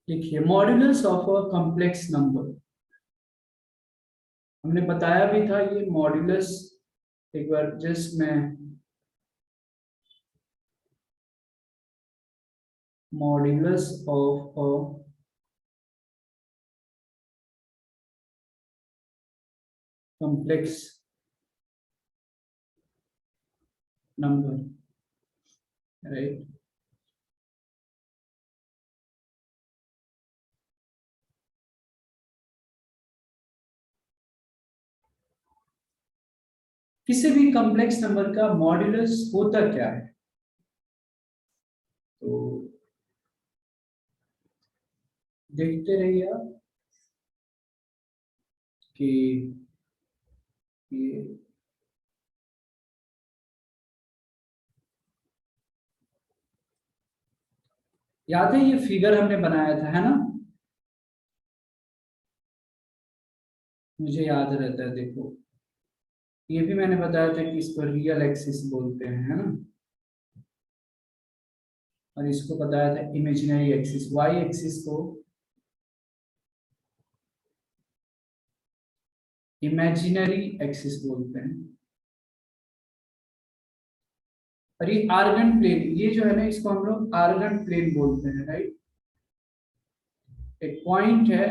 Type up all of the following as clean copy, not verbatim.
देखिए modulus of a complex number, हमने बताया भी था ये मॉड्यूलस। एक बार जस्ट मैं modulus of a complex number, right. किसी भी कॉम्प्लेक्स नंबर का मॉड्यूलस होता क्या है? तो देखते रहिए आप कि ये याद है, ये फिगर हमने बनाया था, है ना? मुझे याद रहता है, देखो ये भी मैंने बताया था कि इसको रियल एक्सिस बोलते हैं, है ना? और इसको बताया था इमेजिनरी एक्सिस, वाई एक्सिस को इमेजिनरी एक्सिस बोलते हैं। और ये आर्गन प्लेन, ये जो है ना, इसको हम लोग आर्गन प्लेन बोलते हैं, राइट। एक पॉइंट है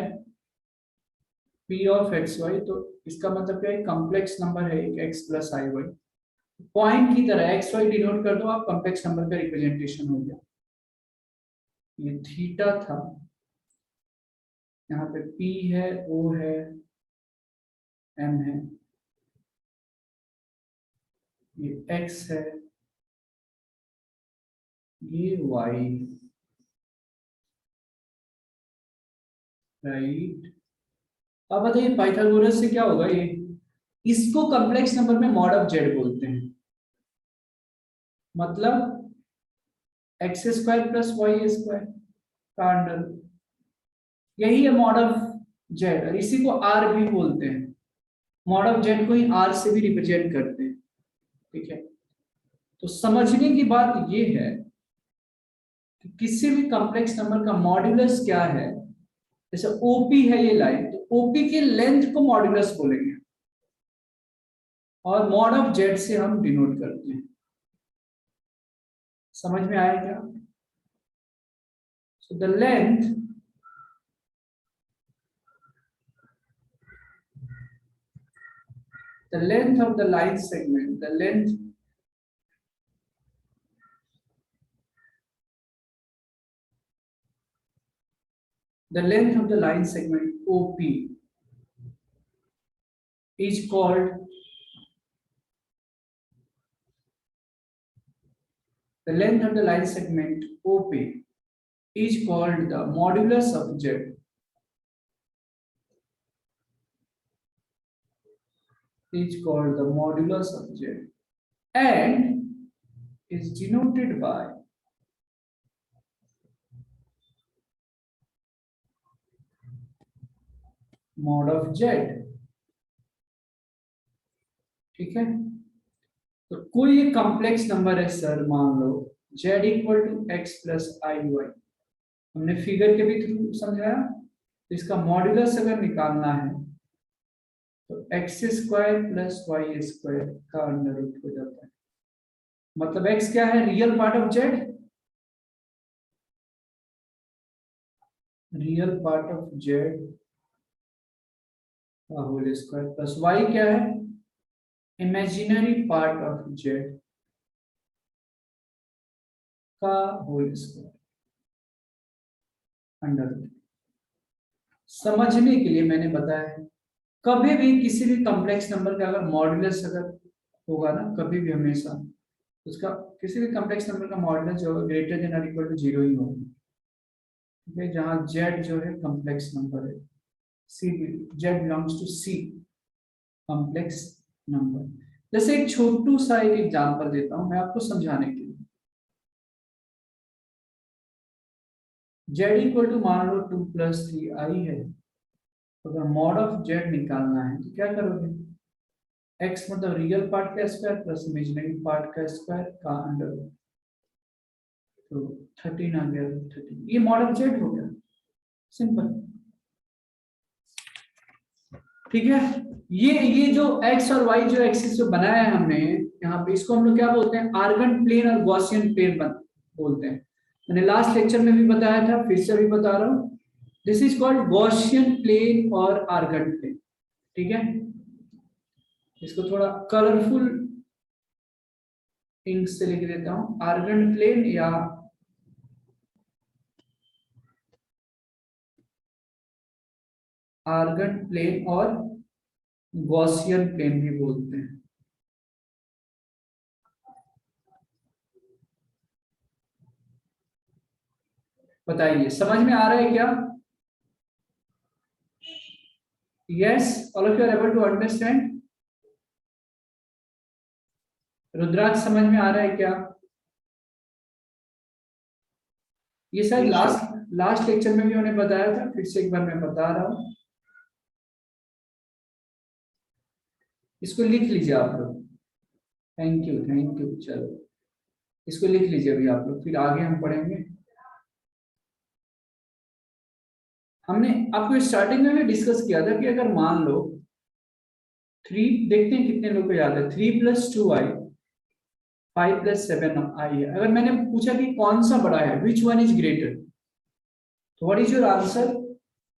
पी ऑफ एक्स वाई, तो इसका मतलब क्या है? कॉम्प्लेक्स नंबर है एक x plus i Y, point की तरह एक्स वाई डिनोट कर दो आप, कॉम्प्लेक्स नंबर का रिप्रेजेंटेशन हो गया। ये थीटा था, यहाँ पे पी है, ओ है, एम है, ये एक्स है, ये वाई, राइट। अब बताइए पाइथागोरस से क्या होगा ये? इसको कॉम्प्लेक्स नंबर में मॉड ऑफ जेड बोलते हैं। मतलब x square plus y square का अंडर, यही है मॉड ऑफ जेड, और इसी को आर भी बोलते हैं। मॉड ऑफ जेड को ही आर से भी रिप्रेजेंट करते हैं, ठीक है। तो समझने की बात ये है कि किसी भी कॉम्प्लेक्स नंबर का मॉड्यूलस क्या है। जैसे ओपी है ये लाइन, तो ओपी के लेंथ को मॉड्यूलस बोलेंगे, और मॉड ऑफ जेड से हम डिनोट करते हैं। समझ में आया क्या? So the length, the length of the line segment, the length of the line segment OP is called, the length of the line segment OP is called the modulus of Z, is called the modulus of Z, and is denoted by mod of Z, ठीक है। तो कोई एक complex number है sir, मान लो z equal to x plus i y, हमने figure के भी थ्रू समझाया। तो इसका मॉड्यूलस अगर निकालना है तो x square plus y square का अंडर रूट हो जाता है। मतलब एक्स क्या है? Real part of z, real part of z का होल स्क्वायर, प्लस वाई क्या है? इमेजिनरी पार्ट ऑफ जेड का होल स्क्वायर अंडर रूट। समझने के लिए मैंने बताया है, कभी भी किसी भी कॉम्प्लेक्स नंबर का अगर मॉड्यूलस अगर होगा ना, कभी भी हमेशा उसका, किसी भी कॉम्प्लेक्स नंबर का मॉड्यूलस जो होगा ग्रेटर देन और इक्वल टू जीरो ही होगा, ठीक है। जहाँ जेड जो है कॉम्प्लेक्स नंबर है, C, Z belongs to C, complex number. जैसे एक छोटू सा एक एग्जांपल देता हूं मैं आपको समझाने के लिए। जेड इक्वल टू मान लो 2 + 3 i है, तो अगर मॉड ऑफ जेड निकालना है तो क्या करोगे? एक्स मतलब रियल पार्ट का स्क्वायर प्लस इमेजिनरी पार्ट का स्क्वायर का अंडर, तो 13 आ गया, 13, ये मॉड ऑफ जेड हो गया। सिंपल। ठीक है, ये जो x और y जो एक्सिस जो बनाया है हमने यहाँ पे, इसको हम लोग क्या बोलते हैं, आर्गन प्लेन और गॉसियन प्लेन बोलते हैं। मैंने लास्ट लेक्चर में भी बताया था, फिर से भी बता रहा हूँ, this is called Gaussian plane और आर्गन प्लेन। ठीक है, इसको थोड़ा कलरफुल इंक से लिख देता हूँ, आर्गन प्लेन या आर्गन प्लेन और गॉसियन प्लेन भी बोलते हैं। बताइए समझ में आ रहा है क्या? Yes, all of you are able to understand? Rudraksh समझ में आ रहा है क्या? ये शायद लास्ट लेक्चर में भी उन्होंने बताया था, फिर से एक बार मैं बता रहा हूँ, इसको लिख लीजिए आप लोग। Thank you thank you. चलो इसको लिख लीजिए अभी आप लोग, फिर आगे हम पढ़ेंगे। हमने आपको स्टार्टिंग में भी डिस्कस किया था कि अगर मान लो 3, देखते हैं कितने लोग को याद है, 3+2i 5+7i है। अगर मैंने पूछा कि कौन सा बड़ा है, विच वन इज ग्रेटर, तो व्हाट इज योर आंसर?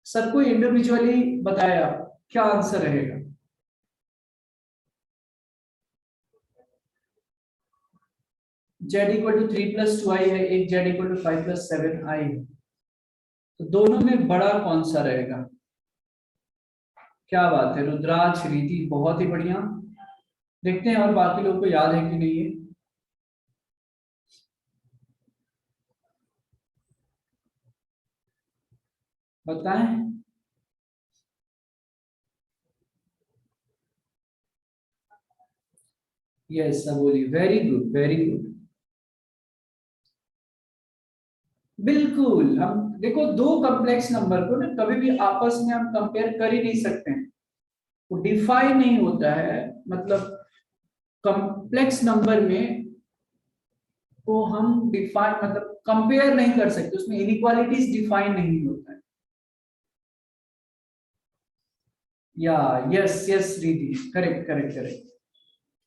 सबको इंडिविजुअली बताया, क्या आंसर रहेगा? z=3+2i है, एक z=5+7i है, तो दोनों में बड़ा कौन सा रहेगा? क्या बात है रुद्राक्ष, रीति, बहुत ही बढ़िया। देखते हैं और बाकी लोगों को याद है कि नहीं है। बताएं। Yes Saboli, very good very good. बिल्कुल, हम देखो दो कॉम्प्लेक्स नंबर को ना कभी भी आपस में हम कंपेयर कर ही नहीं सकते हैं, वो डिफाइन नहीं होता है। मतलब कॉम्प्लेक्स नंबर में को हम डिफाइन मतलब कंपेयर नहीं कर सकते, उसमें इनइक्वालिटीज डिफाइन नहीं होता है। या yes yes Riddhi, correct correct correct.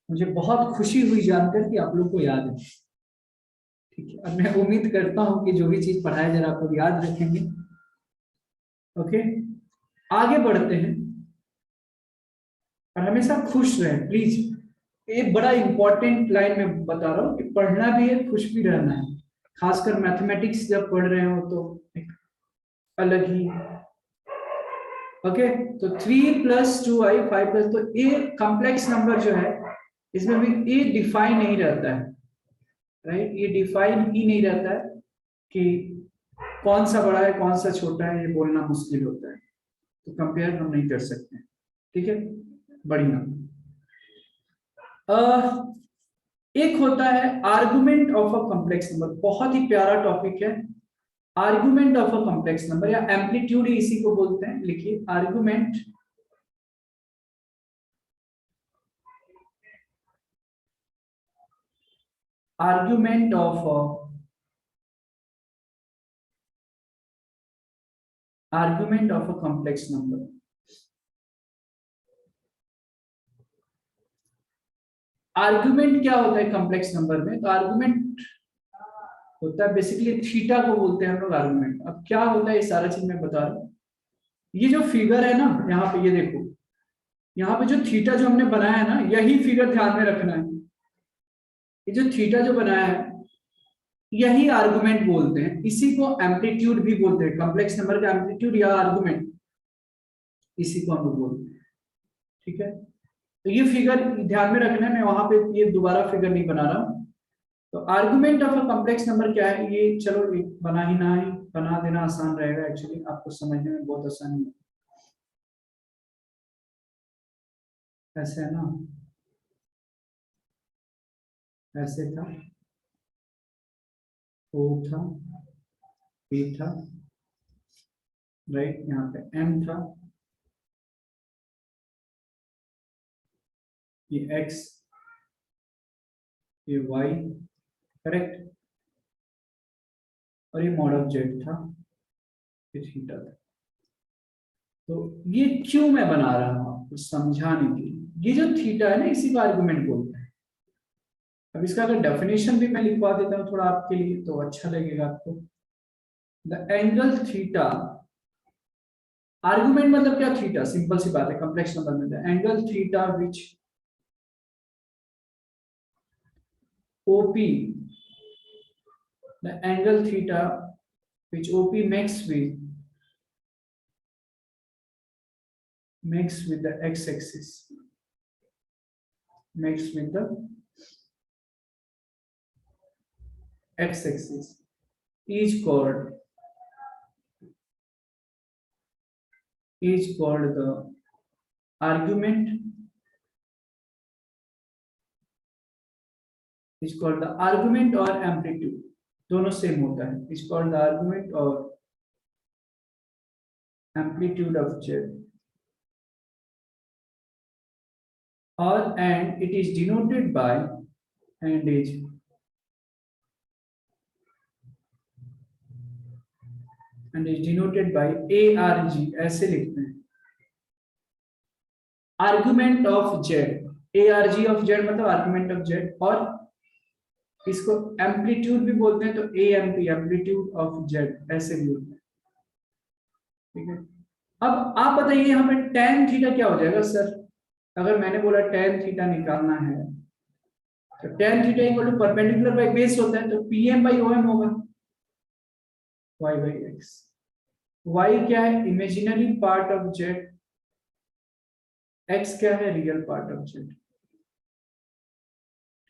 मुझे बहुत खुशी हुई जानकर कि आप लोग को याद है। ठीक है, अब मैं उम्मीद करता हूँ कि जो भी चीज पढ़ाया जा रहा है आप लोग याद रखेंगे। ओके, आगे बढ़ते हैं और हमेशा खुश रहे प्लीज। एक बड़ा इंपॉर्टेंट लाइन में बता रहा हूँ कि पढ़ना भी है, खुश भी रहना है। खासकर मैथमेटिक्स जब पढ़ रहे हो तो एक अलग ही। ओके, तो 3+2i 5+, तो ए कॉम्प्लेक्स नंबर जो है इसमें भी ए डिफाइन नहीं रहता है, राइट? ये डिफाइन ही नहीं रहता है कि कौन सा बड़ा है कौन सा छोटा है, ये बोलना मुश्किल होता है, तो कंपेयर हम नहीं कर सकते। ठीक है, बढ़िया। एक होता है argument of a complex number, बहुत ही प्यारा टॉपिक है। Argument of a complex number या एम्पलीट्यूड इसी को बोलते हैं। लिखिए argument argument of argument of a complex number. Argument क्या होता है कॉम्प्लेक्स नंबर में? तो आर्गुमेंट होता है बेसिकली थीटा को बोलते हैं हम लोग आर्गुमेंट। अब क्या होता है ये सारा चीज मैं बता रहा हूँ। ये जो फिगर है ना यहाँ पे, ये देखो, यहाँ पे जो थीटा जो हमने बनाया है ना, यही फिगर ध्यान में रखना है। ये जो थीटा जो बनाया है यही आर्गुमेंट बोलते हैं, इसी को एम्पलीट्यूड भी बोलते हैं। कॉम्प्लेक्स नंबर का एम्पलीट्यूड या आर्गुमेंट, इसी को हम लोग बोलते हैं। ठीक है, तो ये फिगर ध्यान में रखना है, मैं वहां पे ये दोबारा फिगर नहीं बना रहा हूँ। तो argument of a complex number क्या है, ये चलो बना ही ना ही बना देना आसान रहेगा, एक्चुअली आपको समझने में बहुत आसानी है। ऐसे है ना, ऐसे था, ओ था, बी था, राइट, यहाँ पे एम था, ये एक्स, ये वाई, करेक्ट, और ये मॉड ऑफ जेड था। ये थीटा था। तो ये क्यों मैं बना रहा हूं आपको समझाने के लिए, ये जो थीटा है ना इसी का आर्गुमेंट बोलते हैं। अब इसका अगर डेफिनेशन भी मैं लिखवा देता हूँ थोड़ा आपके लिए तो अच्छा लगेगा आपको। द एंगल थीटा, आर्गुमेंट मतलब क्या, थीटा, सिंपल सी बात है, कॉम्प्लेक्स नंबर में the angle theta which OP, the angle theta which OP makes with the x-axis, makes with the x-axis is called the argument, is called the argument और amplitude, दोनों same होता है, is called the argument और amplitude of z, or and it is denoted by and is denoted by ARG, ऐसे लिखते हैं, argument of Z, ARG of Z मतलब argument of Z, और इसको एम्पलीट्यूड भी बोलते हैं तो AMP, एम्पलीट्यूड ऑफ जेड, ऐसे भी होता है। ठीक है, अब आप बताइए यहाँ पे tan थीटा क्या हो जाएगा सर, अगर मैंने बोला tan थीटा निकालना है तो tan theta equal to perpendicular by base होता है, तो PM बाई OM होगा, y बाई x, y क्या है imaginary part of z, x क्या है रियल पार्ट ऑफ z।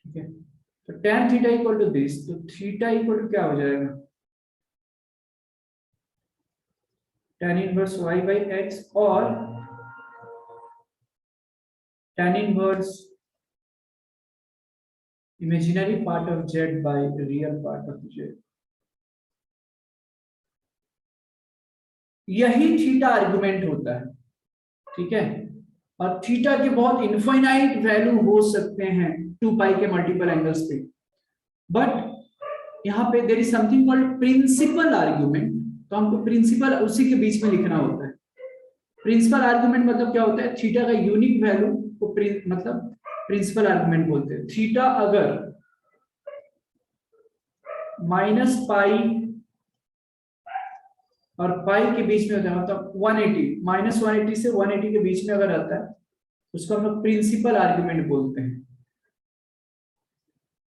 ठीक है, तो tan theta equal to this, तो थीटा इक्वल टू क्या हो जाएगा, tan inverse y by x और tan inverse imaginary part of z by real part of z। यही थीटा आर्गुमेंट होता है। ठीक है, और थीटा के बहुत इनफाइनाइट वैल्यू हो सकते हैं 2 पाई के मल्टीपल एंगल्स पे, बट यहाँ पे there is something called principal argument, तो हमको प्रिंसिपल उसी के बीच में लिखना होता है। प्रिंसिपल आर्गुमेंट मतलब क्या होता है, थीटा का यूनिक वैल्यू को मतलब प्रिंसिपल आर्गुमेंट बोलते हैं। थीटा अगर माइनस पाई और पाई के बीच में होता है, मतलब 180, माइनस 180 से 180 के बीच में अगर आता है उसको हम लोग प्रिंसिपल आर्गुमेंट बोलते हैं।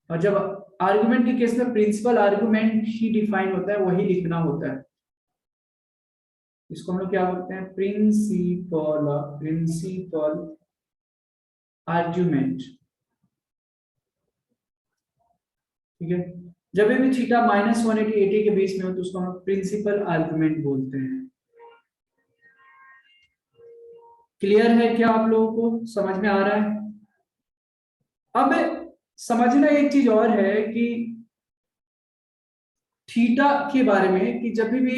और जब आर्गुमेंट के केस में प्रिंसिपल आर्गुमेंट ही डिफाइन होता है, वही लिखना होता है, इसको हम लोग क्या बोलते हैं, प्रिंसिपल आर्गुमेंट। ठीक है, जब भी थीटा माइनस 180 80 के बीच में हो तो उसको हम प्रिंसिपल आर्गुमेंट बोलते हैं। क्लियर है क्या, आप लोगों को समझ में आ रहा है? अब समझना एक चीज और है कि थीटा के बारे में कि जब भी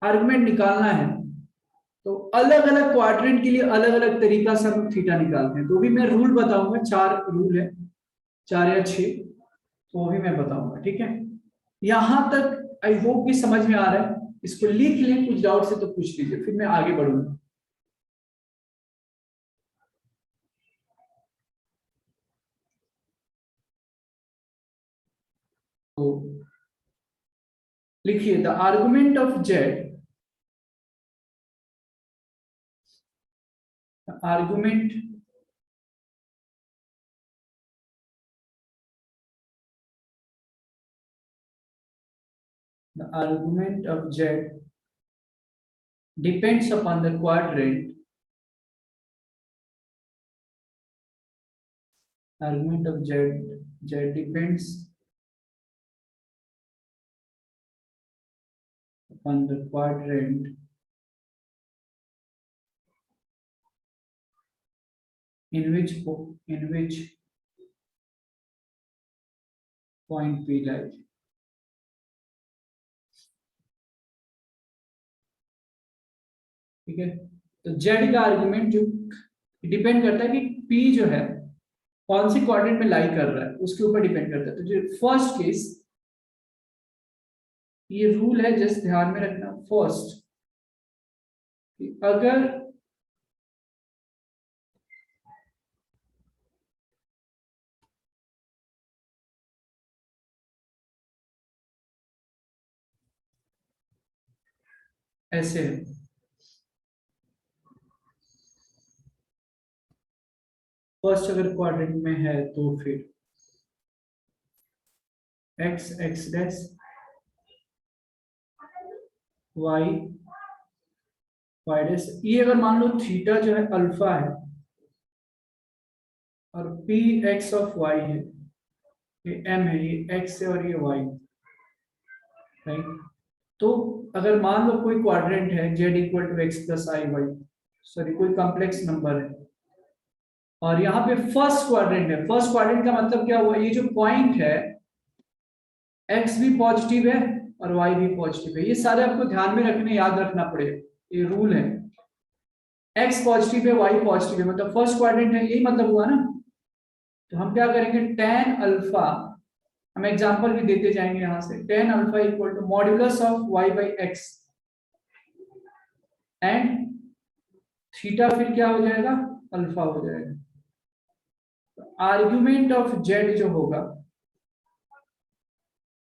आर्गुमेंट निकालना है तो अलग अलग क्वाड्रेंट के लिए अलग अलग तरीका से हम थीटा निकालते हैं, तो भी मैं रूल बताऊंगा, 4 रूल है, 4 या 6, तो वो भी मैं बताऊंगा। ठीक है, यहां तक आई होप कि समझ में आ रहा है, इसको लिख लें, कुछ डाउट से तो पूछ लीजिए, फिर मैं आगे बढ़ूंगा। तो लिखिए, the argument of Z, argument the argument of z depends upon the quadrant, argument of z depends upon the quadrant in which point p lies। ठीक है, तो z का आर्गुमेंट जो डिपेंड करता है कि p जो है कौन सी क्वाड्रेंट में लाई कर रहा है, उसके ऊपर डिपेंड करता है। तो जो फर्स्ट केस ये रूल है, जस्ट ध्यान में रखना। फर्स्ट, अगर ऐसे है, फर्स्ट अगर क्वाड्रेंट में है तो फिर x x dash y y dash, ये अगर मान लो थीटा जो है अल्फा है और पी एक्स ऑफ वाई है, ये एम है, ये एक्स है और ये वाई, राइट। तो अगर मान लो कोई क्वाड्रेंट है z equal to x plus i y, sorry कोई कॉम्प्लेक्स नंबर है, और यहाँ पे फर्स्ट क्वाड्रेंट है। फर्स्ट क्वाड्रेंट का मतलब क्या हुआ, ये जो पॉइंट है एक्स भी पॉजिटिव है और वाई भी पॉजिटिव है। ये सारे आपको ध्यान में रखने, याद रखना पड़ेगा, ये रूल है। एक्स पॉजिटिव है, वाई पॉजिटिव है, मतलब फर्स्ट क्वाड्रेंट है, यही मतलब हुआ ना। तो हम क्या करेंगे, टेन अल्फा, हम एग्जांपल भी देते जाएंगे यहां से, tan alpha equal to modulus of y by x and theta, फिर क्या हो जाएगा, अल्फा हो जाएगा। आर्ग्यूमेंट ऑफ जेड जो होगा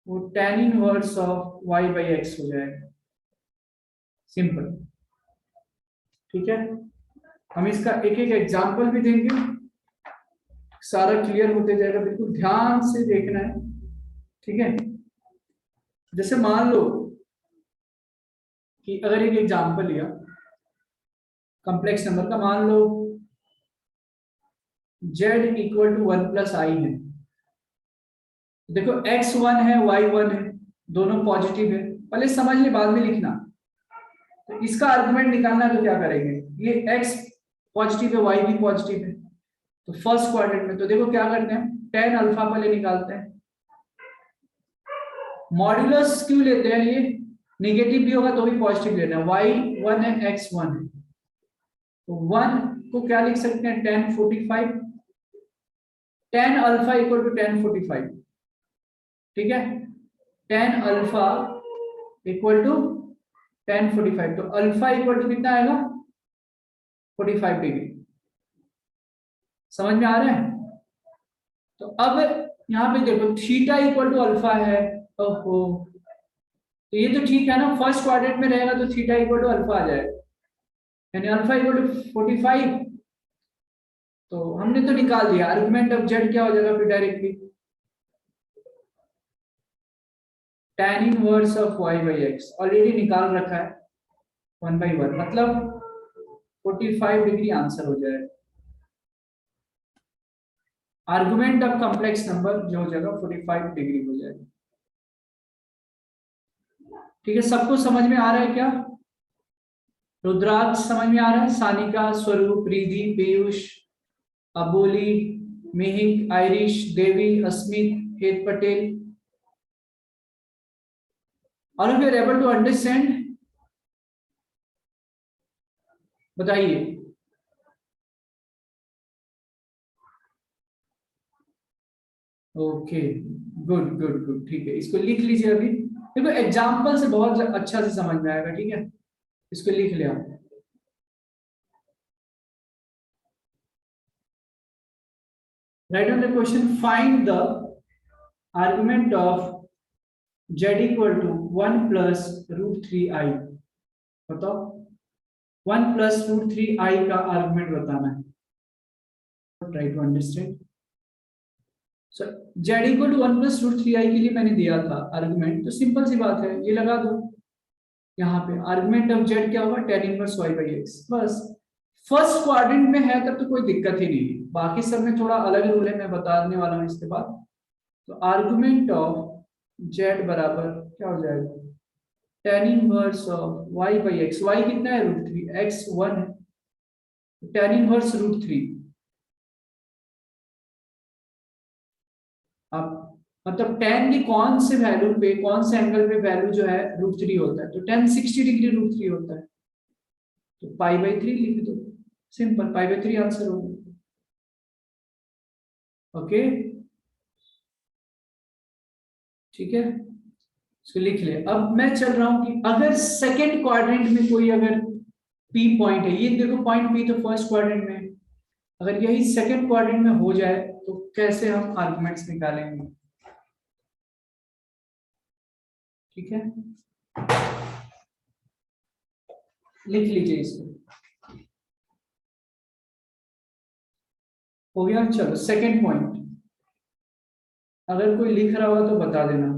वो tan inverse of y by x हो जाएगा, सिंपल। ठीक है, हम इसका एक एक एग्जांपल भी देंगे, सारा क्लियर होते जाएगा, बिल्कुल ध्यान से देखना है। ठीक है, जैसे मान लो कि अगर एक एग्जांपल लिया कॉम्प्लेक्स नंबर का, मान लो z equal to one plus I है। देखो x वन है, y वन है, दोनों पॉजिटिव है, पहले समझ ले बाद में लिखना। तो इसका आर्गुमेंट निकालना है तो क्या करेंगे, ये x पॉजिटिव है, y भी पॉजिटिव है, तो फर्स्ट क्वाड्रेंट में तो देखो क्या करते हैं, टेन अल्फा पहले निकालते हैं। मॉड्यूलस क्यों लेते हैं, ये नेगेटिव भी होगा तो भी पॉजिटिव लेना है, y वन है x वन है, तो वन को क्या लिख सकते हैं, tan forty five, tan alpha equal to tan forty five. ठीक है, tan alpha equal to tan forty five, तो अल्फा इक्वल टू कितना आएगा, 45 डिग्री। समझ में आ रहा है। तो अब यहाँ पे देखो थीटा इक्वल टू अल्फा है, ओहो, तो ये तो ठीक है ना, फर्स्ट क्वाड्रेंट में रहेगा तो थीटा इक्वल टू अल्फा आ जाएगा, यानी अल्फा इक्वल टू 45। तो हमने तो निकाल दिया, आर्गुमेंट ऑफ जेड क्या हो जाएगा फिर directly, tan inverse of y by x already निकाल रखा है, वन बाई वन, मतलब 45 डिग्री आंसर हो जाएगा। आर्गुमेंट ऑफ कॉम्प्लेक्स नंबर जो हो जाएगा 45 डिग्री हो जाएगा। ठीक है, सबको समझ में आ रहा है क्या, रुद्राक्ष समझ में आ रहा है, सानिका, स्वरूप, रिधि, पीयूष, अबोली, मिहिक, आयरिश, देवी, अस्मित, हेत पटेल, और if you are able to understand बताइए। ओके, गुड गुड गुड, ठीक है, इसको लिख लीजिए अभी। देखो एग्जाम्पल से बहुत अच्छा से समझ में आएगा, ठीक है, इसको लिख लिया। Right on the question, find the argument of z equal to one plus root three I. बताओ, one plus root three I का आर्गुमेंट बताना है, try to understand. So z equal to one plus root three I के लिए मैंने दिया था argument, तो सिंपल सी बात है, ये लगा दो यहाँ पे। आर्गुमेंट ऑफ z क्या होगा, tan inverse y by x, बस। फर्स्ट क्वाड्रेंट में है तब तो कोई दिक्कत ही नहीं है, बाकी सब में थोड़ा अलग रूल है, मैं बताने वाला हूँ इसके बाद। तो आर्गुमेंट ऑफ z बराबर क्या हो जाएगा, tan inverse of y by x, y कितना है, रूट थ्री, x वन है, tan इनवर्स रूट थ्री। अब मतलब tan की कौन से वैल्यू पे, कौन से एंगल पे वैल्यू जो है रूट थ्री होता है, तो tan 60 डिग्री रूट थ्री होता है, तो पाई बाई थ्री लिख दो, simple, pi by three answer होगा। ओके, ठीक है, तो लिख ले। अब मैं चल रहा हूं कि अगर सेकंड क्वाड्रेंट में कोई अगर पी पॉइंट है, ये देखो पॉइंट पी तो फर्स्ट क्वाड्रेंट में है, अगर यही सेकंड क्वाड्रेंट में हो जाए तो कैसे हम आर्गुमेंट्स निकालेंगे? ठीक है, लिख लीजिए इसको। हो गया, चलो सेकंड पॉइंट, अगर कोई लिख रहा हो तो बता देना।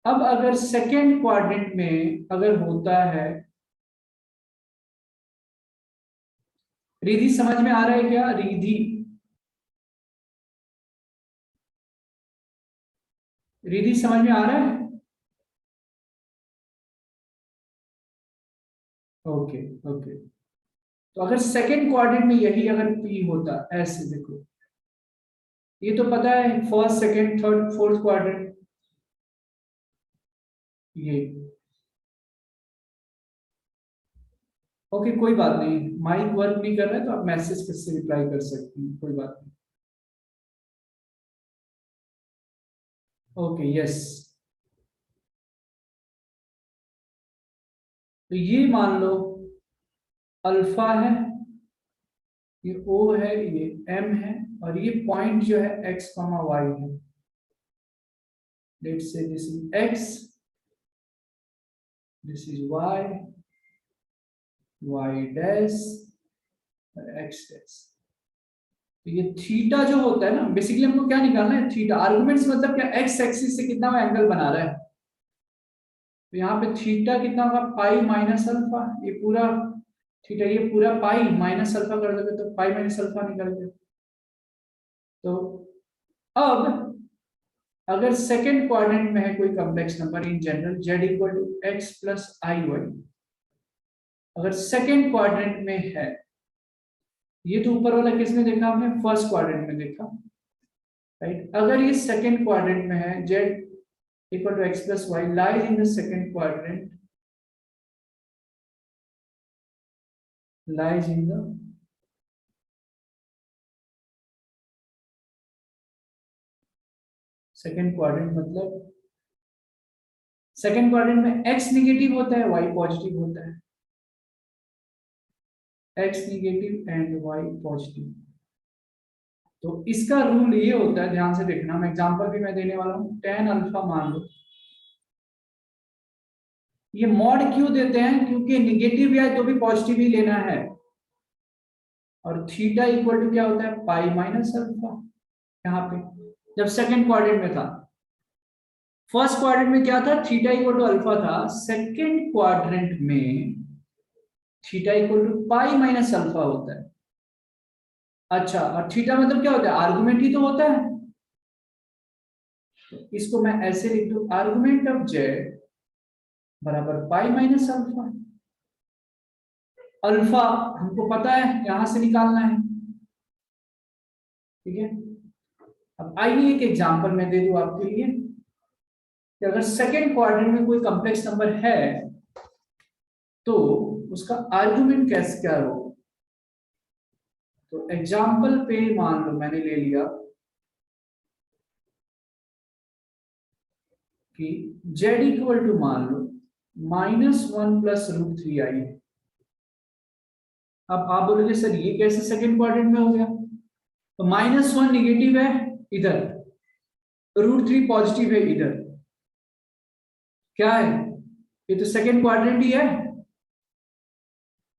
अब अगर सेकंड क्वाड्रेंट में अगर होता है, रिधि समझ में आ रहा है क्या? रिधि, रिधि समझ में आ रहा है? Okay okay. तो अगर सेकंड क्वाड्रेंट में यही अगर पी होता, ऐसे देखो, ये तो पता है first second third fourth quadrant, ये ओके, कोई बात नहीं, माइक वर्क नहीं कर रहा है तो आप मैसेज किससे रिप्लाई कर सकती हैं, कोई बात नहीं। ओके यस, तो ये मान लो अल्फा है, ये ओ है, ये एम है, और ये पॉइंट जो है एक्स कॉमा वाई है। Let's say this is x, this is y, y dash और एक्स डैश। तो ये थीटा जो होता है ना, बेसिकली हमको क्या निकालना है? थीटा। आर्गुमेंट्स मतलब क्या? एक्स एक्सिस से कितना वो एंगल बना रहा है। तो यहाँ पे थीटा कितना होगा? पाई माइनस अल्फा, ये पूरा थीटा, ये पूरा पाई माइनस अल्फा कर दोगे तो पाई माइनस अल्फा निकल गया। तो अब अगर सेकंड क्वाड्रेंट में है कोई complex number in general z equal to x plus i y, अगर सेकंड क्वाड्रेंट में है, ये तो ऊपर वाला किसमें देखा हमने? फर्स्ट क्वाड्रेंट में देखा, राइट। अगर ये सेकंड क्वाड्रेंट में है, z equal to x plus y lies in the second quadrant, lies in the second quadrant, मतलब सेकंड क्वाड्रेंट में x निगेटिव होता है, y पॉजिटिव होता है, x negative and y positive. तो इसका रूल ये होता है, ध्यान से देखना, मैं एग्जांपल भी मैं देने वाला हूँ। tan अल्फा मान लो, ये मॉड क्यों देते हैं? क्योंकि निगेटिव या तो भी पॉजिटिव ही लेना है, और थीटा इक्वल टू क्या होता है? पाई माइनस अल्फा। यहाँ पे जब सेकंड क्वाड्रेंट में था, फर्स्ट क्वाड्रेंट में क्या था? थीटा इक्वल टू अल्फा था, सेकंड क्वाड्रेंट में theta equal to pi minus alpha होता है। अच्छा, और थीटा मतलब क्या होता है? आर्गुमेंट ही तो होता है। तो इसको मैं ऐसे लिख दूं, आर्गुमेंट ऑफ जेड बराबर पाई माइनस अल्फा। अल्फा हमको पता है, यहां से निकालना है, ठीक है। अब आइए एक एग्जांपल मैं दे दूं आपके लिए कि अगर सेकंड क्वाड्रेंट में कोई कॉम्प्लेक्स नंबर है तो उसका आर्गुमेंट कैसे क्या हो। तो एग्जांपल पे मान लो मैंने ले लिया कि z इक्वल टू मान लो -1 प्लस रूट 3i। अब आप बोलोगे सर ये कैसे सेकंड क्वाड्रेंट में हो गया? तो -1 निगेटिव है इधर, रूट 3 पॉजिटिव है इधर, क्या है? ये तो सेकंड क्वाड्रेंट ही है।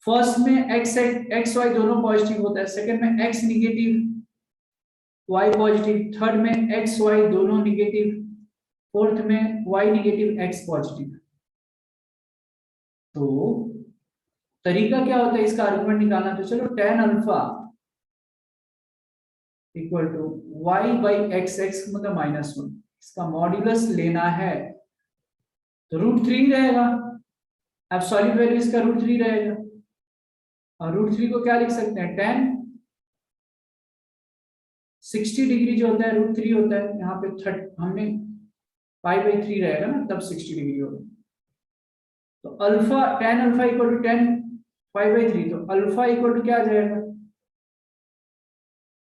फर्स्ट में एक्स वाई दोनों पॉजिटिव होता है, सेकंड में x negative y positive, third में एक्स वाई दोनों निगेटिव, फोर्थ में वाई निगेटिव एक्स पॉजिटिव। तो तरीका क्या होता है इसका आर्गुमेंट निकालना? तो चलो tan alpha equal to y by x, x मतलब -1, इसका मॉड्यूलस लेना है तो रूट 3 रहेगा, एब्सोल्यूट वैल्यू इसका रूट 3 रहेगा, और रूट 3 को क्या लिख सकते हैं? tan 60 डिग्री जो होता है रूट 3 होता है, यहाँ पे हमने पाई/3 रहेगा ना, तब 60 डिग्री होगा। तो alpha tan alpha equal to 10 पाई/3, तो अल्फा इक्वल टू क्या आ जाएगा?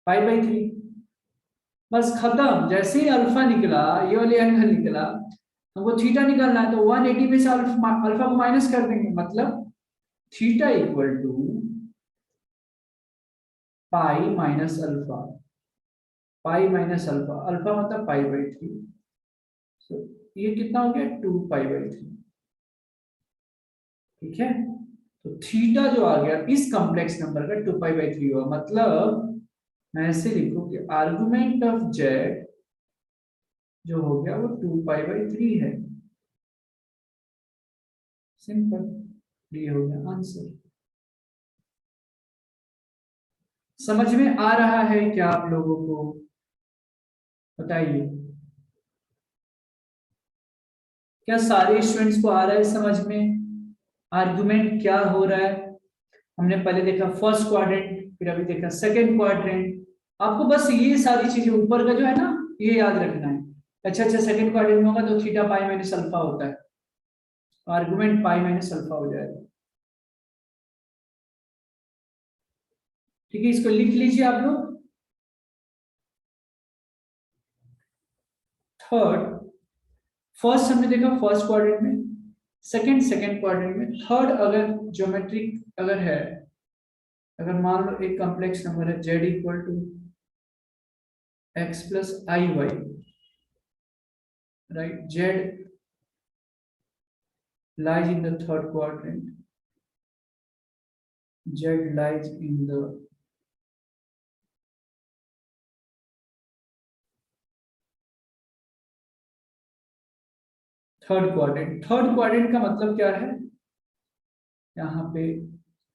पाई/3। बस खत्म। जैसे ही अल्फा निकला, ये वाले एंगल निकला, हमको थीटा निकालना है, तो 180 में से अल्फा को माइनस कर देंगे, मतलब theta equal to pi minus alpha. Pi minus alpha, alpha मतलब पाई बाई 3। तो ये कितना हो गया, 2 पाई बाई 3। ठीक है, तो थीटा जो आ गया इस कॉम्प्लेक्स नंबर का 2 पाई बाई 3 हुआ। मतलब मैं ऐसे लिखूं कि आर्गुमेंट ऑफ जेड जो हो गया वो 2 पाई बाई 3 है। सिंपल, ये हो गया आंसर। समझ में आ रहा है क्या आप लोगों को? बताइए, क्या सारे स्टूडेंट्स को आ रहा है समझ में? आर्गुमेंट क्या हो रहा है? हमने पहले देखा फर्स्ट क्वाड्रेंट, फिर अभी देखा सेकंड क्वाड्रेंट। आपको बस ये सारी चीजें ऊपर का जो है ना, ये याद रखना है। अच्छा, सेकंड क्वाड्रेंट में होगा तो थीटा पाई माइनस अल्फा होता है, आर्गुमेंट पाई माइनस अल्फा हो जाएगा। ठीक है, इसको लिख लीजिए आप लोग। थर्ड, फर्स्ट हमने देखा फर्स्ट क्वाड्रेंट में, सेकंड क्वाड्रेंट में, थर्ड अगर ज्योमेट्रिक अगर है, अगर मान लो एक कॉम्प्लेक्स नंबर है z equal to x plus i y, right, z lies in the third quadrant, z lies in the third quadrant का मतलब क्या है? यहाँ पे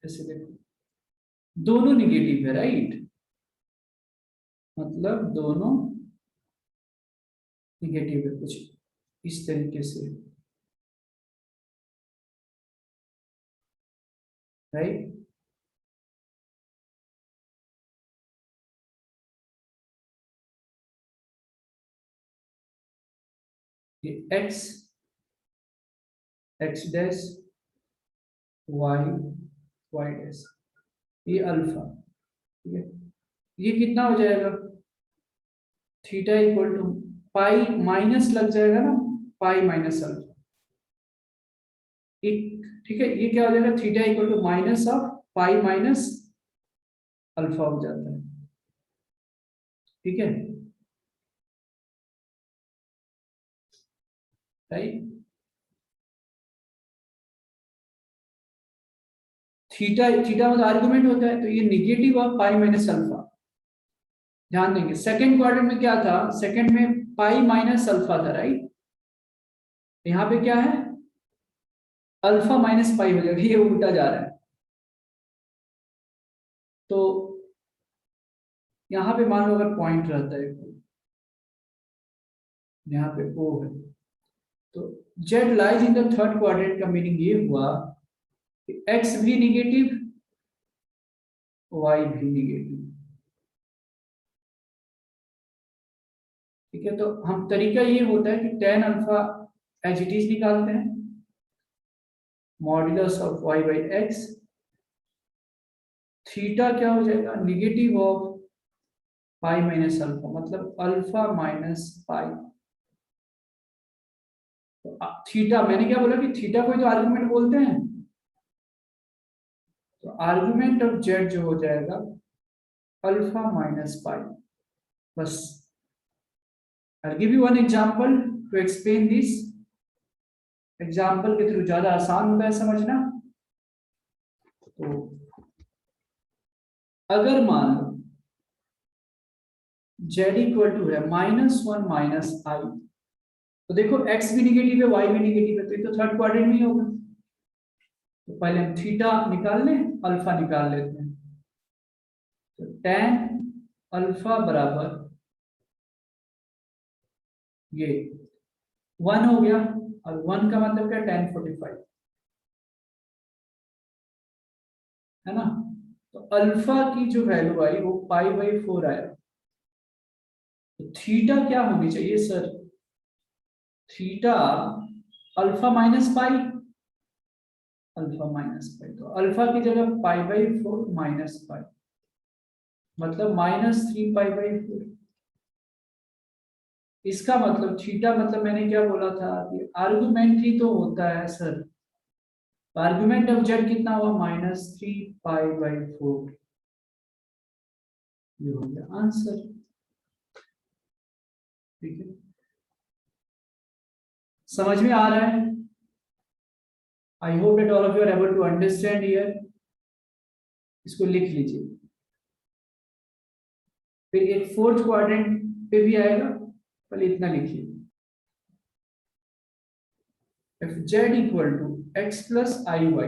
ऐसे देखो, दोनों निगेटिव है, राइट, मतलब दोनों निगेटिव है, कुछ इस तरीके से, राइट। ये x, x dash, y, y dash, ये अल्फा। ठीक है, ये कितना हो जाएगा, theta equal to pi minus लग जाएगा ना, पाई माइनस अल्फा। एक, ठीक है, ये क्या हो जाएगा, theta equal to minus of pi minus alpha हो जाता है। ठीक है, राइट। थीटा, थीटा मतलब आर्गुमेंट होता है, तो ये negative of pi minus alpha. ध्यान देंगे सेकंड क्वाड्रेंट में क्या था, सेकंड में पाई माइनस अल्फा था, राइट। यहाँ पे क्या है, अल्फा माइनस पाई हो जाएगा, ये उल्टा जा रहा है। तो यहाँ पे मान लो अगर पॉइंट रहता है, यहाँ पे ओ है, तो Z lies in the third quadrant का मीनिंग ये हुआ कि एक्स भी निगेटिव, वाई भी निगेटिव। ठीक है, तो हम तरीका ये होता है कि tan alpha h it is निकालते हैं, modulus of y by x, theta क्या हो जाएगा, negative of pi minus alpha, मतलब अल्फा माइनस पाई। तो थीटा, मैंने क्या बोला कि थीटा को तो आर्गुमेंट बोलते हैं, तो आर्गुमेंट ऑफ जेड जो हो जाएगा अल्फा माइनस पाई। बस, I'll give you one example to explain this. Example के थ्रू ज्यादा आसान होता है समझना। तो अगर मान लो z इक्वल टू है -1 माइनस आई, तो देखो x भी निगेटिव है, y भी निगेटिव है, तो ये तो थर्ड क्वाड्रेंट में होगा। तो पहले हम थीटा निकाल लें, अल्फा निकाल लेते हैं। तो tan अल्फा बराबर ये 1 हो गया, और 1 का मतलब क्या, tan 45 है ना। तो अल्फा की जो वैल्यू आई वो पाई बाई 4 आया। तो थीटा क्या होनी चाहिए सर, थीटा अल्फा माइनस पाई, अल्फा माइनस पाई, तो अल्फा की जगह पाई बाई 4 माइनस पाई, मतलब -3 पाई बाई 4। इसका मतलब थीटा मतलब मैंने क्या बोला था कि आर्गुमेंट ही तो होता है सर। आर्गुमेंट ऑफ जेड कितना हुआ -3 पाई/4। ये हो गया आंसर। ठीक है, समझ में आ रहा है? I hope that all of you are able to understand here. इसको लिख लीजिए, फिर एक फोर्थ क्वाड्रेंट पे भी आएगा, पहले इतना लिखिए। if z equal to x plus iy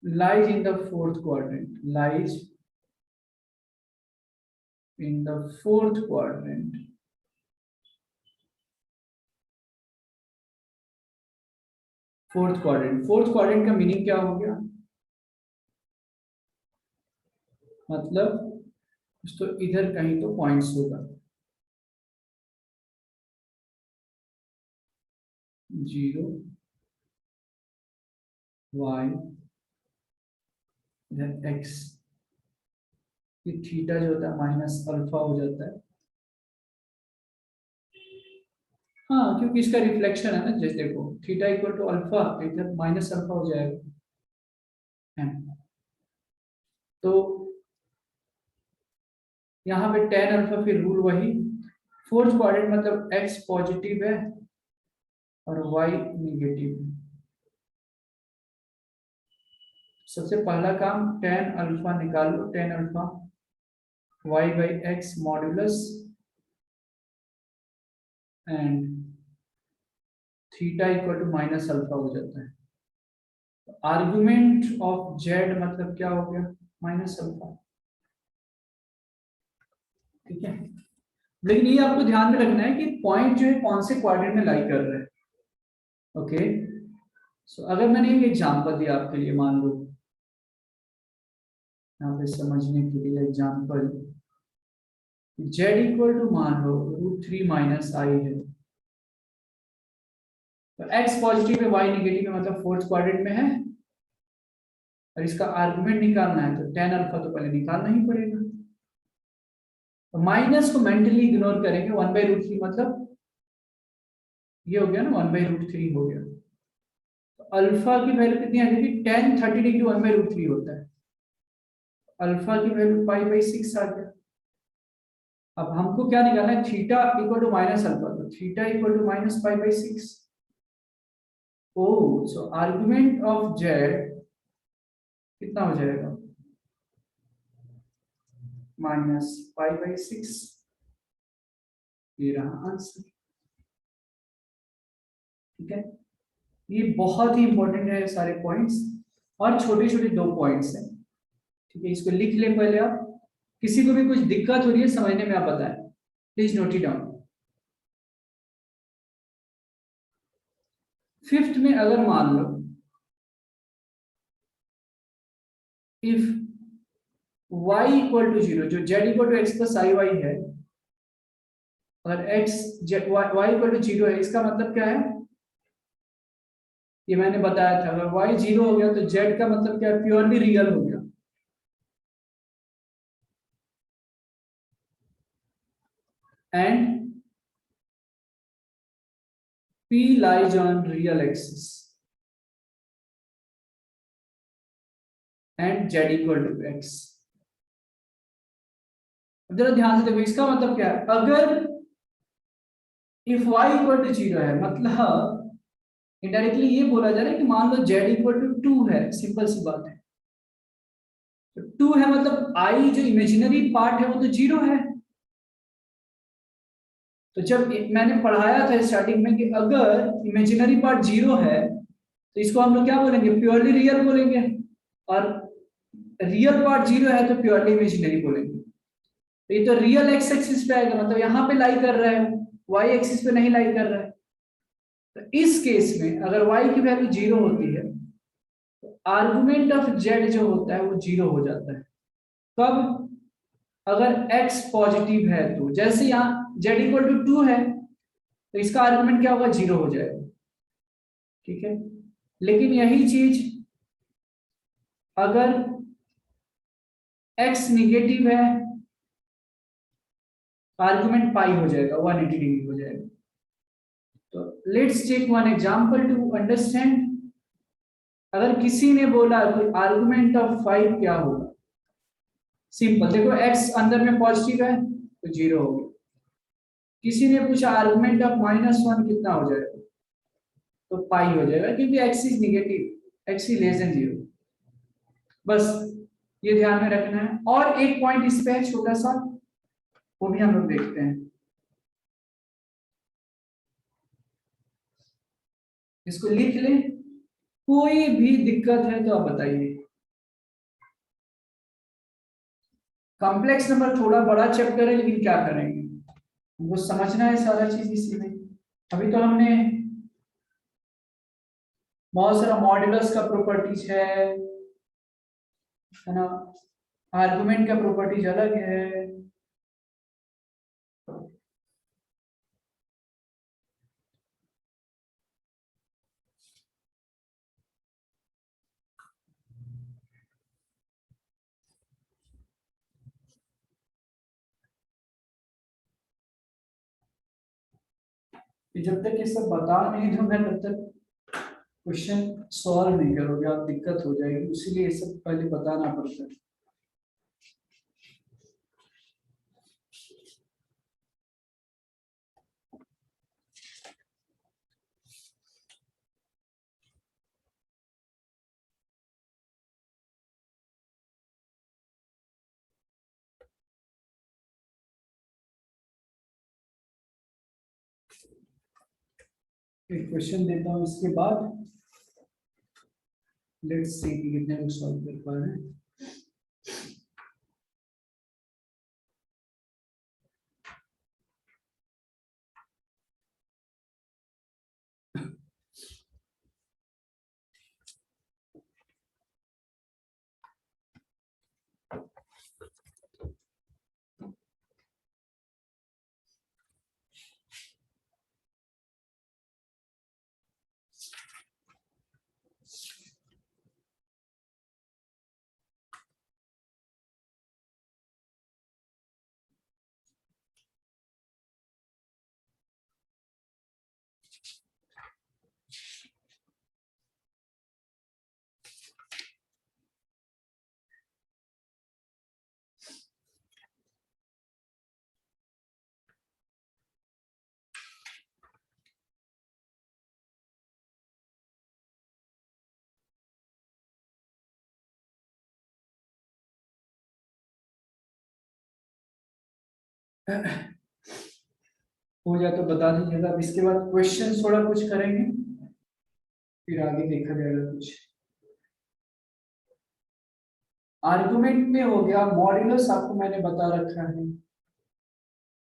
lies in the fourth quadrant, lies in the fourth quadrant, fourth quadrant का मीनिंग क्या हो गया? मतलब तो इधर कहीं तो पॉइंट्स होगा, 0 y इधर x, ये थीटा जो होता है माइनस अल्फा हो जाता है। हाँ, क्योंकि इसका रिफ्लेक्शन है ना, जैसे देखो थीटा इक्वल टू अल्फा, इधर माइनस अल्फा हो जाएगा है। तो यहाँ पे टेन अल्फा, फिर रूल वही। फोर्थ क्वाड्रेंट मतलब x पॉजिटिव है और y निगेटिव है। सबसे पहला काम टेन अल्फा निकाल लो, tan alpha y by X modulus and theta equal to minus alpha हो जाता है। आर्गुमेंट ऑफ जेड मतलब क्या हो गया? Minus alpha. ठीक है, लेकिन ये आपको ध्यान में रखना है कि पॉइंट जो है कौन से क्वाड्रेंट में लाई कर रहा है। ओके, सो अगर मैंने एक एग्जांपल दिया आपके लिए, मान लो यहाँ पे समझने के लिए एग्जांपल, जेड इक्वल टू मान लो √3 माइनस आई है, तो एक्स पॉजिटिव है वाई निगेटिव है, मतलब फोर्थ क्वाड्रेंट में है, और इसका आर्गुमेंट निकालना है तो टेन अल्फा तो पहले निकालना ही पड़ेगा। तो माइनस को मेंटली इग्नोर करेंगे, 1/√3 मतलब ये हो गया ना, 1/√3 हो गया। तो अल्फा की वैल्यू कितनी आ जाएगी? टेन 30 डिग्री 1/√3 होता है, अल्फा की वैल्यू पाई/6 आ गया। अब हमको क्या निकालना है? Theta equal to minus alpha, तो theta equal to minus pi. Oh, so argument of Z कितना हो जाएगा? -पाई/6। ये रहा आंसर। ठीक है, ये बहुत ही इंपॉर्टेंट है सारे पॉइंट्स, और छोटे छोटे दो पॉइंट्स हैं। ठीक है, इसको लिख लें पहले आप। किसी को भी कुछ दिक्कत हो रही है समझने में, आप बताएं, please note it down. Fifth में अगर मान लो इफ y इक्वल टू 0, जो z equal to x plus i y है, अगर x y इक्वल टू 0 है, इसका मतलब क्या है? ये मैंने बताया था, अगर y 0 हो गया तो z का मतलब क्या है? प्योरली रियल हो गया। And p lies on real axis and z equal to x। अब जरा ध्यान से देखो, इसका मतलब क्या है? अगर इफ y इक्वल टू 0 है, मतलब इनडायरेक्टली ये बोला जा रहा है कि मान लो z इक्वल टू 2 है, सिंपल सी बात है। तो 2 है मतलब i जो इमेजिनरी पार्ट है वो तो 0 है। तो जब मैंने पढ़ाया था स्टार्टिंग में कि अगर इमेजिनरी पार्ट 0 है तो इसको हम लोग क्या बोलेंगे? प्योरली रियल बोलेंगे। और रियल पार्ट 0 है तो प्योरली इमेजिनरी बोलेंगे। तो ये तो रियल एक्स एक्सिस पे आएगा, मतलब यहाँ पे लाई कर रहा है, वाई एक्सिस पे नहीं लाई कर रहा है। तो इस केस में अगर y की वैल्यू 0 होती है तो आर्गुमेंट ऑफ z जो होता है वो 0 हो जाता है। कब? अगर x पॉजिटिव है तो, जैसे यहाँ z इक्वल टू 2 है तो इसका आर्गुमेंट क्या होगा? 0 हो जाएगा। ठीक है, लेकिन यही चीज अगर x निगेटिव है आर्गुमेंट पाई हो जाएगा, 180 डिग्री हो जाएगा। तो let's take one example to understand. अगर किसी ने बोला कि आर्गुमेंट ऑफ 5 क्या होगा, सिंपल देखो, x अंदर में पॉजिटिव है तो 0 हो गया। किसी ने पूछा आर्गुमेंट ऑफ -1 कितना हो जाएगा, तो पाई हो जाएगा, क्योंकि x is negative, x is less than 0। बस ये ध्यान में रखना है। और एक पॉइंट इस पे है छोटा सा, वो भी हम लोग देखते हैं। इसको लिख लें, कोई भी दिक्कत है तो आप बताइए। कॉम्प्लेक्स नंबर थोड़ा बड़ा चैप्टर है, लेकिन क्या करेंगे, हमको समझना है सारा चीज इसी में। अभी तो हमने बहुत सारा मॉड्यूलस का प्रॉपर्टीज है ना, आर्गुमेंट का प्रॉपर्टीज अलग है। जब तक ये सब बता नहीं दूंगा तब तक क्वेश्चन सॉल्व नहीं करोगे आप, दिक्कत हो जाएगी, इसीलिए ये सब पहले बताना पड़ता है। एक क्वेश्चन देता हूँ इसके बाद, लेट्स सी कि कितने लोग सॉल्व कर पा रहे हैं। हो जाए तो बता दीजिएगा। अब इसके बाद क्वेश्चन थोड़ा कुछ करेंगे, फिर आगे देखा जाएगा कुछ। आर्गुमेंट में हो गया, मॉड्यूलस आपको मैंने बता रखा है,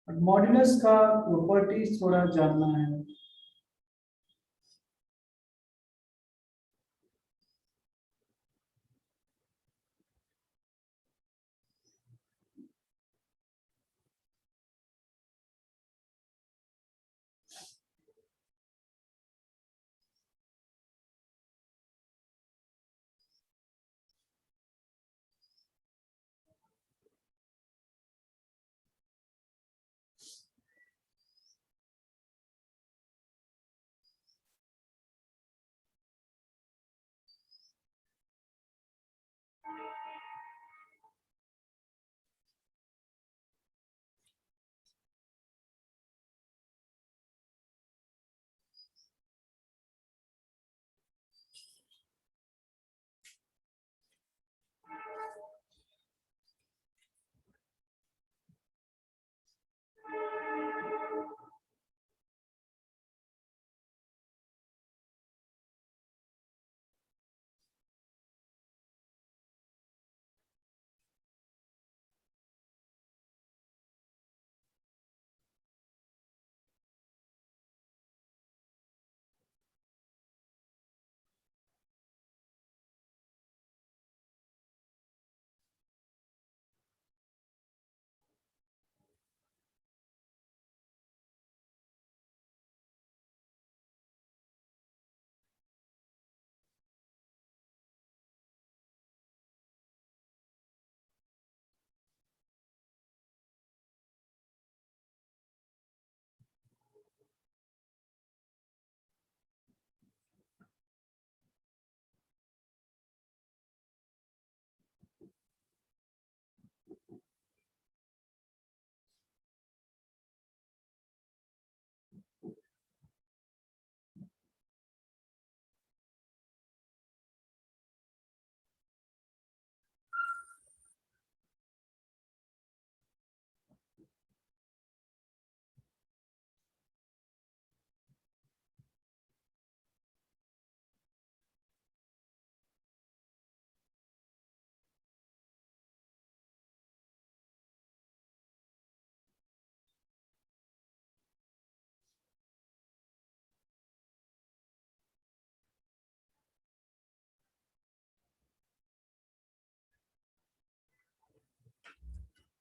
मॉड्यूलस का प्रॉपर्टीज थोड़ा जानना है।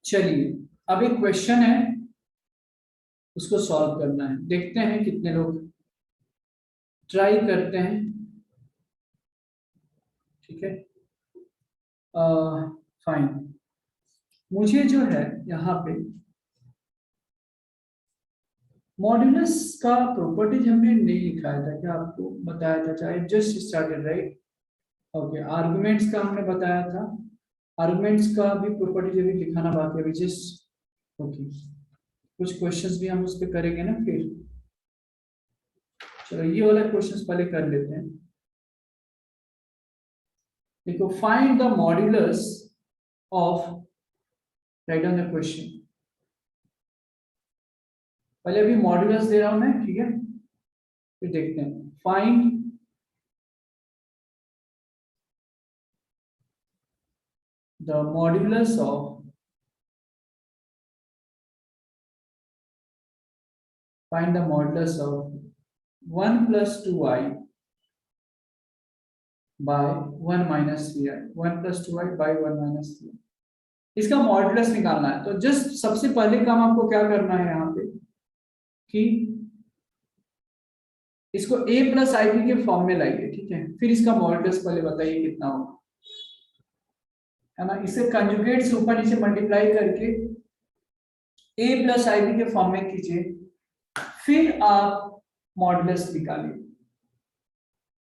चलिए अब एक क्वेश्चन है, उसको सॉल्व करना है। देखते हैं कितने लोग ट्राई करते हैं। ठीक है, फाइन। मुझे जो है यहाँ पे मॉड्यूलस का प्रॉपर्टीज हमने नहीं लिखाया था क्या, आपको बताया था? चाहे just started right. Okay, arguments का हमने बताया था, आर्गुमेंट्स का भी प्रॉपर्टीज अभी लिखाना बाकी है अभी जस्ट। ओके, कुछ क्वेश्चंस भी हम उस पर करेंगे ना फिर। चलो ये वाला क्वेश्चंस पहले कर लेते हैं। देखो, find the modulus of, write down the question. पहले अभी मॉड्यूलस दे रहा हूं मैं, ठीक है, फिर देखते हैं। Find the modulus of, find the modulus of 1 plus 2i by 1 minus 3i, 1 plus 2i by 1 minus 3i। इसका मॉडुलस निकालना है। तो जस्ट सबसे पहले काम आपको क्या करना है यहाँ पे कि इसको a प्लस आई बी के फॉर्म में लाइए, ठीक है, फिर इसका मॉडुलस पहले बताइए कितना होगा, है ना। इसे कंजुगेट से ऊपर नीचे मल्टीप्लाई करके a प्लस आई बी के फॉर्म में कीजिए, फिर आप मॉडुलस निकालिए।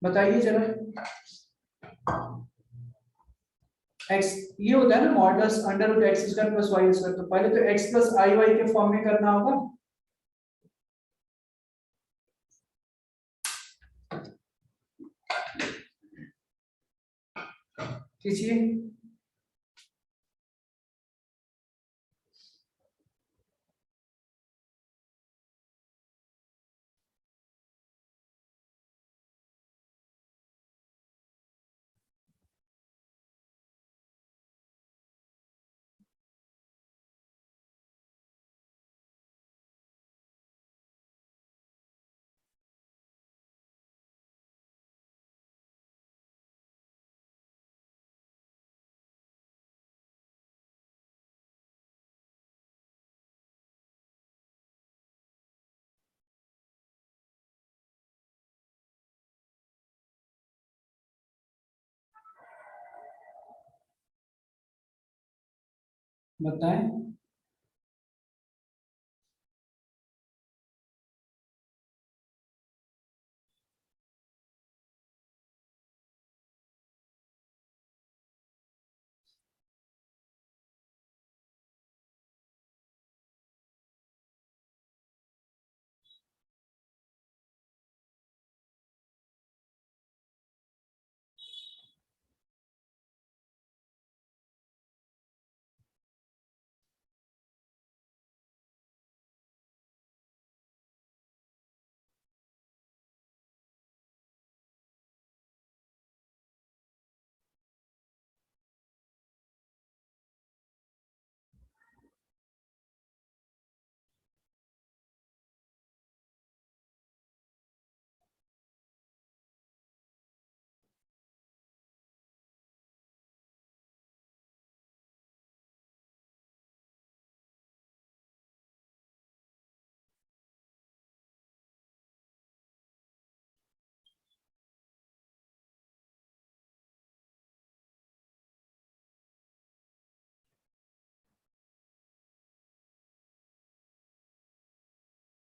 बताइए जरा। एक्स ये होता है ना modulus under root x square plus y square, तो पहले तो एक्स प्लस आई वाई के फॉर्म में करना होगा। कीजिए। बताएं।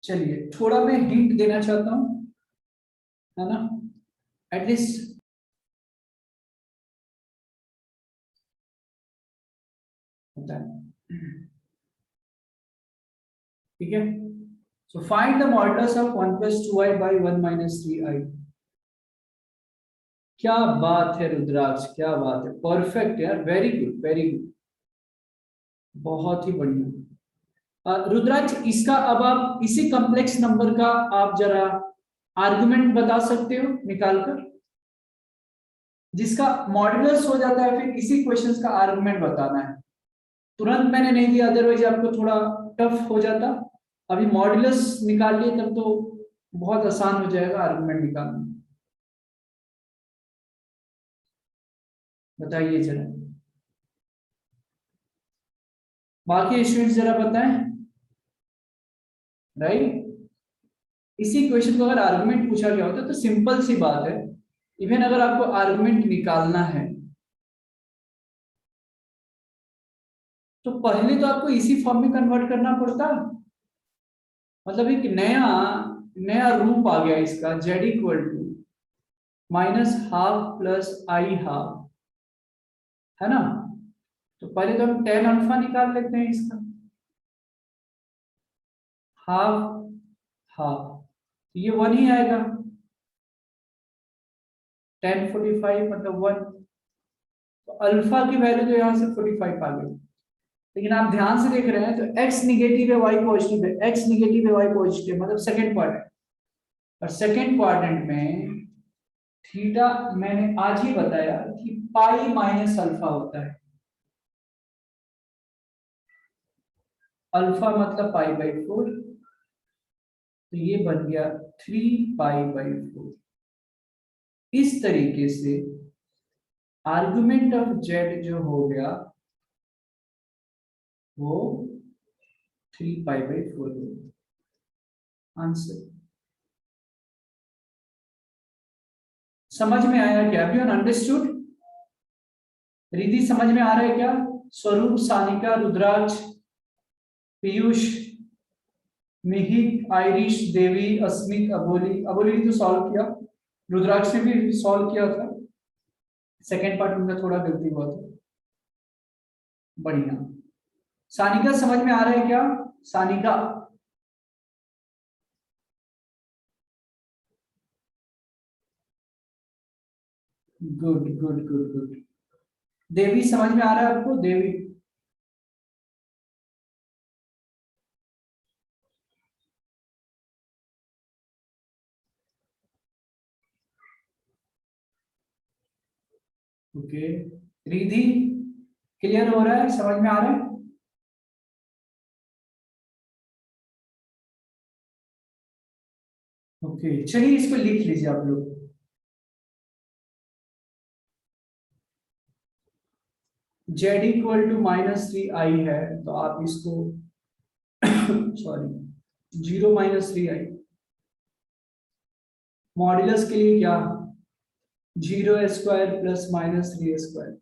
चलिए थोड़ा मैं हिंट देना चाहता हूँ, है ना, एटलीस्ट। ठीक है, so find the modulus of 1 plus 2i by 1 minus 3i। क्या बात है रुद्राक्ष, क्या बात है, परफेक्ट यार, वेरी गुड वेरी गुड, बहुत ही बढ़िया। रुद्राक्ष, इसका अब आप इसी कॉम्प्लेक्स नंबर का आप जरा आर्गुमेंट बता सकते हो निकालकर, जिसका मॉडुलस हो जाता है, फिर इसी क्वेश्चंस का आर्गुमेंट बताना है। तुरंत मैंने नहीं दिया, अदरवाइज आपको थोड़ा टफ हो जाता। अभी मॉडुलस निकाल लिए तब तो बहुत आसान हो जाएगा आर्गुमेंट निकालना। बताइए जरा। बाकी स्टूडेंट्स जरा बताएं, राइट। इसी क्वेश्चन को अगर आर्गुमेंट पूछा गया होता तो सिंपल सी बात है, इवन अगर आपको आर्गुमेंट निकालना है तो पहले तो आपको इसी फॉर्म में कन्वर्ट करना पड़ता, मतलब एक नया नया रूप आ गया इसका, z equal to minus half plus i half, है ना। तो पहले तो हम टेन अल्फा निकाल लेते हैं इसका, हाफ हाफ, ये वन ही आएगा, 1045 मतलब वन। तो अल्फा की वैल्यू तो यहाँ से 45 आ गई, लेकिन आप ध्यान से देख रहे हैं तो x निगेटिव है y पॉजिटिव है, x निगेटिव है y पॉजिटिव है, मतलब सेकंड क्वाड्रेंट। और सेकंड क्वाड्रेंट में थीटा मैंने आज ही बताया कि पाई माइनस अल्फा होता है, अल्फा मतलब पाई बाई 4, तो ये बन गया 3 पाई बाई 4। इस तरीके से आर्गुमेंट ऑफ जेड जो हो गया वो 3 पाई बाई 4 हो गया आंसर। समझ में आया क्या? अभी अंडरस्टूड? रिधि समझ में आ रहा है क्या? स्वरूप, सानिका, रुद्राक्ष, पीयूष, मिहिर, आयरिश, देवी, अस्मित, अबोली, अबोली ने तो सॉल्व किया, रुद्राक्ष ने भी सॉल्व किया था, सेकेंड पार्ट उनका थोड़ा गलती हुआ था, बढ़िया। सानिका समझ में आ रहा है क्या? Sanika, good good good good. Devi समझ में आ रहा है आपको? देवी, ओके। रिधि क्लियर हो रहा है, समझ में आ रहा है? ओके, चलिए इसको लिख लीजिए आप लोग। जेड इक्वल टू -3i है, तो आप इसको सॉरी 0 - 3i, मॉड्यूलस के लिए क्या, 0 square plus -3 square,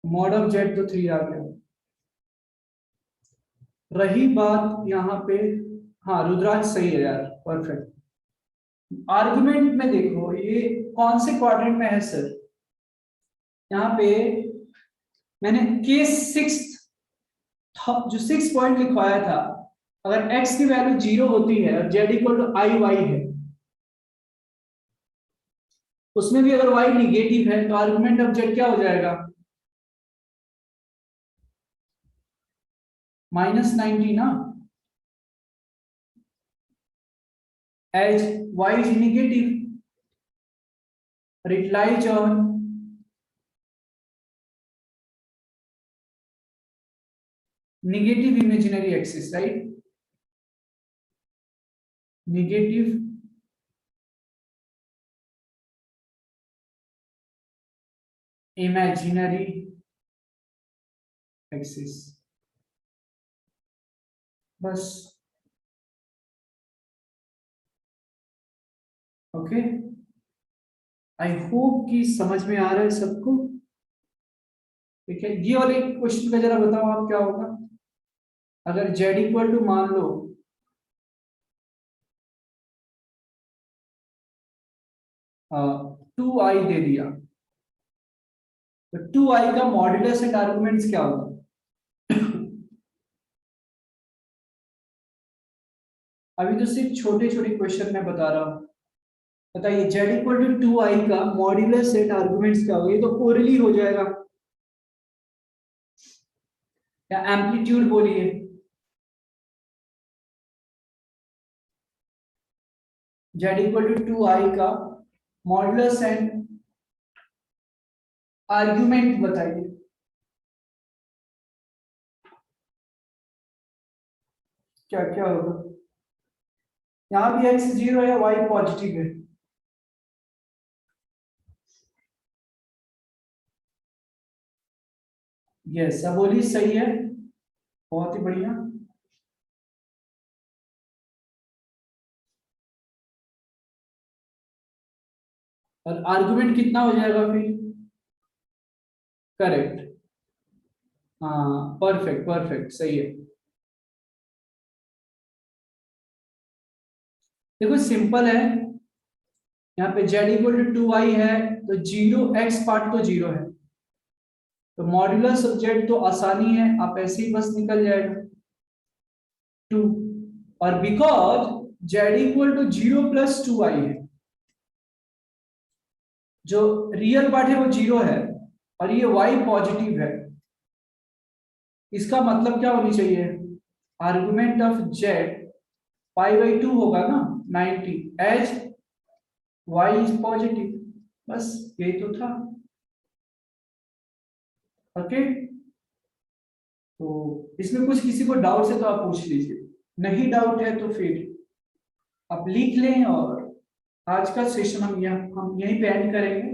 mod of Z तो 3 आ गया। रही बात यहाँ पे, हाँ रुद्राक्ष सही है यार, परफेक्ट। आर्गुमेंट में देखो ये कौन से क्वाड्रेंट में है सर, यहाँ पे मैंने केस सिक्स, जो 6 पॉइंट लिखवाया था, अगर x की वैल्यू 0 होती है और z equal to i y है, उसमें भी अगर y निगेटिव है तो आर्गुमेंट ऑफ z क्या हो जाएगा, -90 ना, as y is negative, it lies on negative imaginary axis, right? Negative imaginary axis, बस। ओके, आई होप कि समझ में आ रहा है सबको। ठीक है, ये वाले क्वेश्चन का जरा बताओ आप क्या होगा, अगर z इक्वल टू मान लो 2i दे दिया, तो 2i का मॉड्यूलस एंड आर्गुमेंट्स क्या होगा? अभी तो सिर्फ छोटे छोटे क्वेश्चन मैं बता रहा हूँ, बताइए z इक्वल टू 2i का मॉड्यूलस एंड आर्गुमेंट्स क्या होगा? ये तो ओरली हो जाएगा, या एम्पलीट्यूड बोलिए, z इक्वल टू 2i का मॉड्यूलस एंड आर्गुमेंट बताइए, क्या क्या होगा? यहाँ भी x 0 है, y पॉजिटिव है, यस, अबोलिश सही है, बहुत ही बढ़िया। और आर्गुमेंट कितना हो जाएगा फिर? करेक्ट। हाँ, परफेक्ट परफेक्ट, सही है। देखो सिंपल है, यहाँ पे z इक्वल टू 2y है, तो जीरो x पार्ट तो जीरो है, तो मॉड्यूलस ऑफ z तो आसानी है, आप ऐसे ही बस निकल जाएगा 2। और because z equal to 0 + 2y है, जो रियल पार्ट है वो जीरो है, और ये y पॉजिटिव है, इसका मतलब क्या होनी चाहिए? आर्गुमेंट ऑफ z π/2 होगा ना, 90, एज y इज पॉजिटिव। बस यही तो था। ओके, तो इसमें कुछ किसी को डाउट है तो आप पूछ लीजिए, नहीं डाउट है तो फिर आप लिख लें, और आज का सेशन हम यहीं पे एंड करेंगे।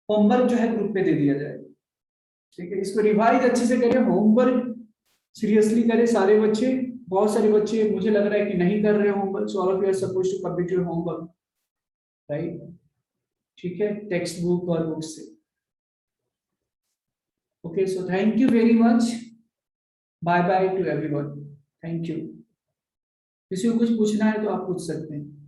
होमवर्क जो है ग्रुप पे दे दिया जाएगा, ठीक है? इसको रिवाइज अच्छे से करें, होमवर्क सीरियसली करें सारे बच्चे। बहुत सारे बच्चे मुझे लग रहा है कि नहीं कर रहे homework, so all of you are supposed to complete your homework, right? ठीक है, टेक्स्ट बुक और बुक से। Okay, so thank you very much, bye bye to everyone, thank you. किसी को कुछ पूछना है तो आप पूछ सकते हैं।